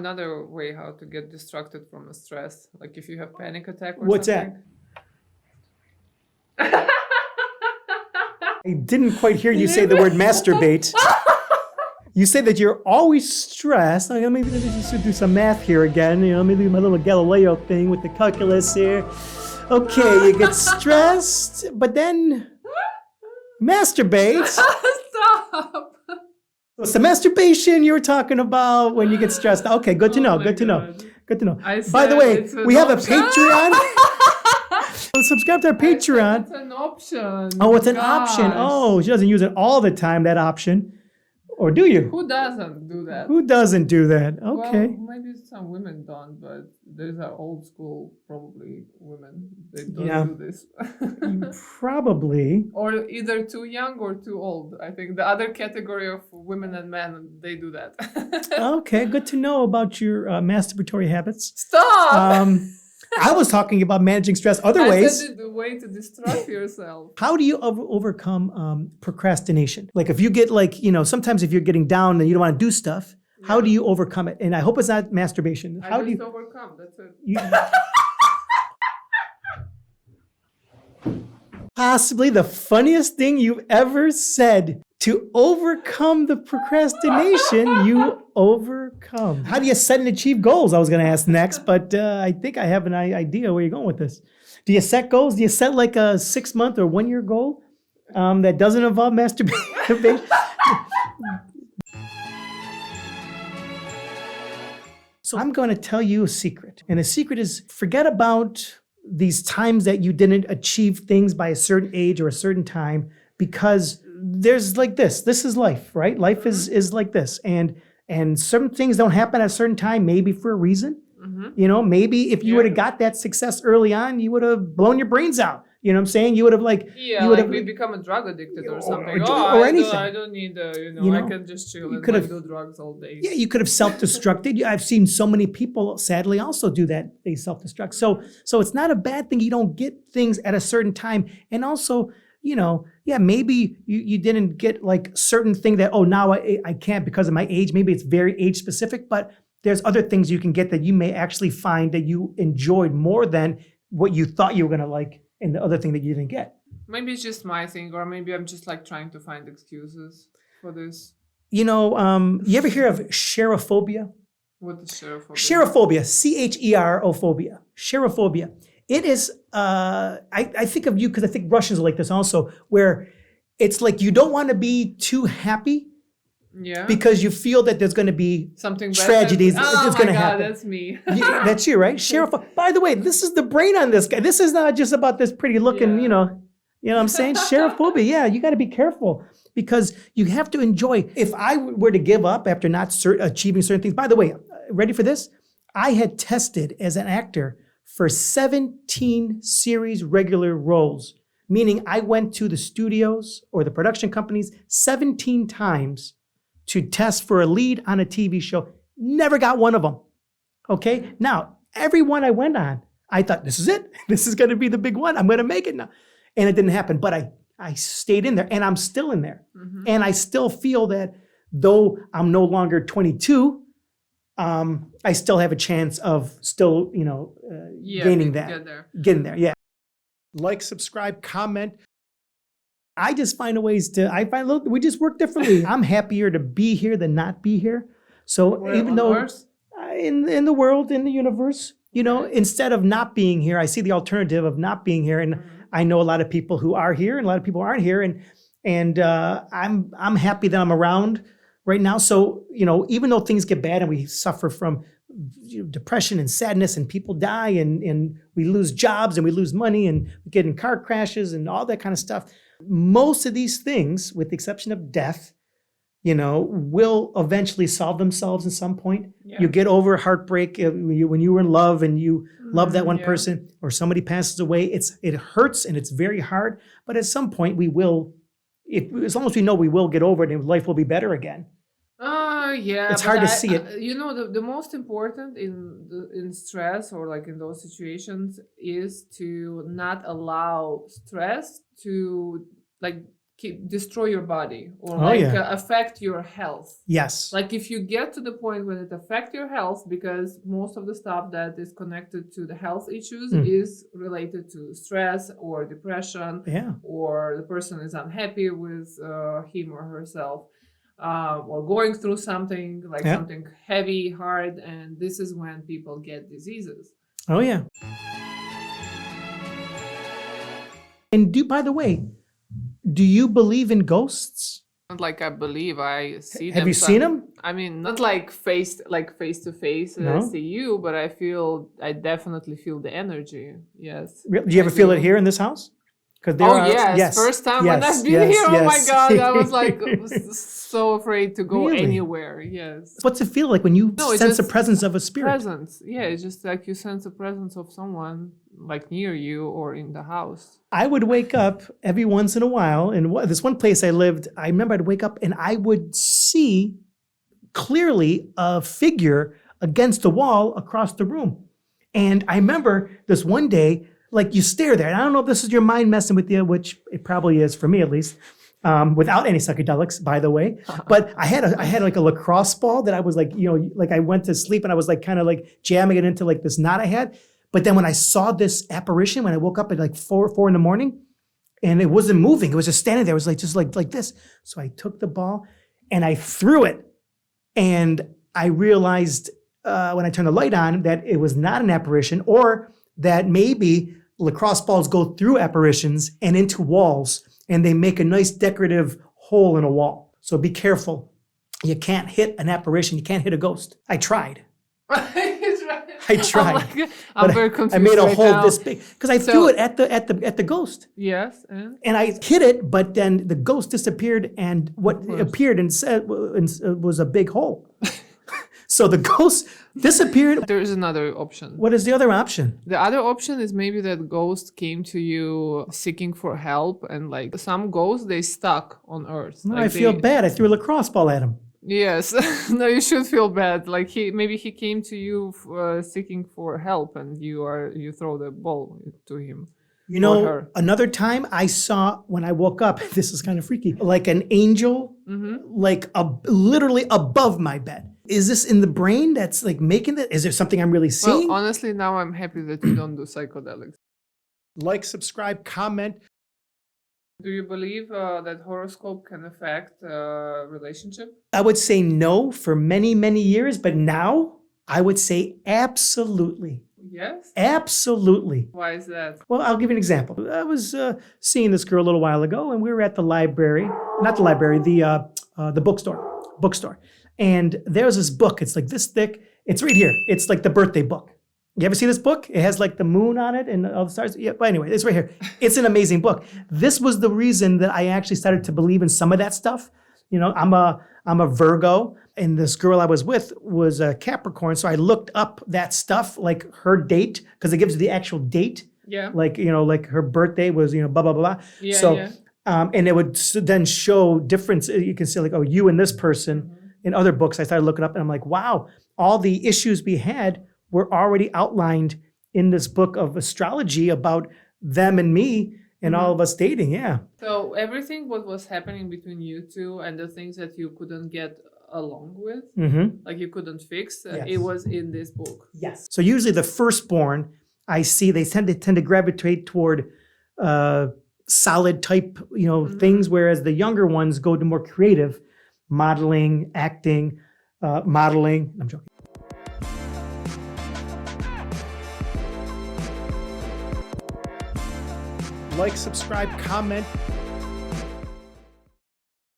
another way how to get distracted from a stress. Like if you have panic attack or What's something. that? I didn't quite hear you say the word masturbate. You say that you're always stressed. Like, maybe I should do some math here again. You know, maybe my little Galileo thing with the calculus here. Okay, you get stressed, but then masturbate. Stop. It's the masturbation you were talking about when you get stressed. Okay, good to know. my Good to know. God. Good to know. I By the said way, it's an we have a option. Patreon. Subscribe to our I said Patreon. it's an option. Oh, it's an option. Gosh. Oh, she doesn't use it all the time, that option. Or do you? Who doesn't do that? Who doesn't do that? Okay. Well, maybe some women don't, but there's are old school probably women. They don't Yeah. do this. Probably. Or either too young or too old. I think the other category of women and men, they do that. Okay, good to know about your masturbatory habits. Stop! I was talking about managing stress other I ways. said the way to distract yourself. How do you overcome procrastination? Like if you get sometimes if you're getting down and you don't want to do stuff, how do you overcome it? And I hope it's not masturbation. How I do you just overcome, that's it. Possibly the funniest thing you've ever said. To overcome the procrastination, you overcome. How do you set and achieve goals? I was going to ask next, but I think I have an idea where you're going with this. Do you set goals? Do you set like a 6-month or 1-year goal that doesn't involve masturbation? So I'm going to tell you a secret. And the secret is forget about these times that you didn't achieve things by a certain age or a certain time, because there's like this is life, right? Life is like this, and certain things don't happen at a certain time, maybe for a reason. You know, maybe if you would have got that success early on, you would have blown your brains out. You know what I'm saying? You would have we become a drug addicted or something. Or anything. I don't need I can just chill and do drugs all day. Yeah, you could have self-destructed. I've seen so many people sadly also do that. They self-destruct. So it's not a bad thing you don't get things at a certain time. And also, maybe you didn't get like certain thing that, now I can't because of my age. Maybe it's very age specific, but there's other things you can get that you may actually find that you enjoyed more than what you thought you were going to like, and the other thing that you didn't get. Maybe it's just my thing, or maybe I'm just like trying to find excuses for this. You ever hear of cherophobia? What is cherophobia? Cherophobia, cherophobia. Cherophobia. It is, I think of you because I think Russians are like this also, where it's like you don't want to be too happy. Yeah. Because you feel that there's going to be something tragedies that's going to happen. That's me. That's you, right? By the way, this is the brain on this guy. This is not just about this pretty looking, you know what I'm saying? Cherophobia. Yeah, you got to be careful because you have to enjoy. If I were to give up after not achieving certain things, by the way, ready for this? I had tested as an actor for 17 series regular roles, meaning I went to the studios or the production companies 17 times to test for a lead on a TV show. Never got one of them. Okay? Now, every one I went on, I thought, this is it. This is going to be the big one. I'm going to make it now. And it didn't happen. But I stayed in there, and I'm still in there. Mm-hmm. And I still feel that though I'm no longer 22, I still have a chance of still, gaining that. Getting there, yeah. Like, subscribe, comment. I just find we just work differently. I'm happier to be here than not be here. So even though in the world, in the universe, instead of not being here, I see the alternative of not being here. And I know a lot of people who are here and a lot of people who aren't here. And I'm happy that I'm around right now. So, even though things get bad and we suffer from depression and sadness and people die and we lose jobs and we lose money and we get in car crashes and all that kind of stuff. Most of these things, with the exception of death, will eventually solve themselves at some point. Yeah. You get over heartbreak when you were in love and you love that one person, or somebody passes away. It hurts and it's very hard, but at some point we will, as long as we know we will get over it and life will be better again. Yeah, it's hard to see it. The most important in stress or like in those situations is to not allow stress to like destroy your body or Oh, yeah. affect your health. Yes. Like if you get to the point when it affects your health, because most of the stuff that is connected to the health issues is related to stress or depression, Yeah. or the person is unhappy with him or herself, or going through something like something heavy, hard, and this is when people get diseases. Oh, yeah. And by the way, do you believe in ghosts? Not like I believe I see them. Have you seen them? I mean, not like face to face see you, but I definitely feel the energy. Yes. Do you ever feel it here in this house? Yes. First time when I've been here, oh my God, I was like so afraid to go anywhere. Yes. What's it feel like when you sense the presence of a spirit? Presence. Yeah, it's just like you sense the presence of someone like near you or in the house. I would wake up every once in a while, and this one place I lived, I remember I'd wake up and I would see clearly a figure against the wall across the room. And I remember this one day, like you stare there, and I don't know if this is your mind messing with you, which it probably is for me at least, without any psychedelics, by the way. But I had like a lacrosse ball that I was like, like I went to sleep and I was like kind of like jamming it into like this knot I had. But then when I saw this apparition, when I woke up at like 4 in the morning, and it wasn't moving, it was just standing there. It was like just like this. So I took the ball and I threw it, and I realized when I turned the light on that it was not an apparition, or that maybe lacrosse balls go through apparitions and into walls, and they make a nice decorative hole in a wall. So be careful. You can't hit an apparition. You can't hit a ghost. I tried. I tried. I'm very confused. I made a right hole now. this big because I threw it at the ghost. Yes, and I hit it, but then the ghost disappeared, and what appeared and said was a big hole. So the ghost disappeared. There is another option. What is the other option? The other option is maybe that ghost came to you seeking for help, and like some ghosts, they stuck on Earth. No, like I feel bad. I threw a lacrosse ball at him. Yes, no, you should feel bad. Like he came to you seeking for help, and you throw the ball to him. You know, another time I saw when I woke up, this is kind of freaky, like an angel, like literally above my bed. Is this in the brain that's like making that? Is there something I'm really seeing? Well, honestly, now I'm happy that you don't do psychedelics. Like, subscribe, comment. Do you believe that horoscope can affect relationship? I would say no for many, many years, but now I would say absolutely. Yes? Absolutely. Why is that? Well, I'll give you an example. I was seeing this girl a little while ago, and we were at the library, not the library, the bookstore. And there's this book. It's like this thick. It's right here. It's like the birthday book. You ever see this book? It has like the moon on it and all the stars. Yeah, but anyway, it's right here. It's an amazing book. This was the reason that I actually started to believe in some of that stuff. You know, I'm a Virgo, and this girl I was with was a Capricorn. So I looked up that stuff, like her date, because it gives you the actual date. Yeah. Like, like her birthday was, blah, blah, blah. Yeah, so, yeah. And it would then show difference. You can see like, oh, you and this person. In other books, I started looking up, and I'm like, wow, all the issues we had were already outlined in this book of astrology about them and me and all of us dating. Yeah. So everything what was happening between you two and the things that you couldn't get along with, like you couldn't fix, it was in this book. Yes. So usually the firstborn, I see they tend to gravitate toward solid type, things, whereas the younger ones go to more creative, modeling, acting, modeling. I'm joking. Like, subscribe, comment.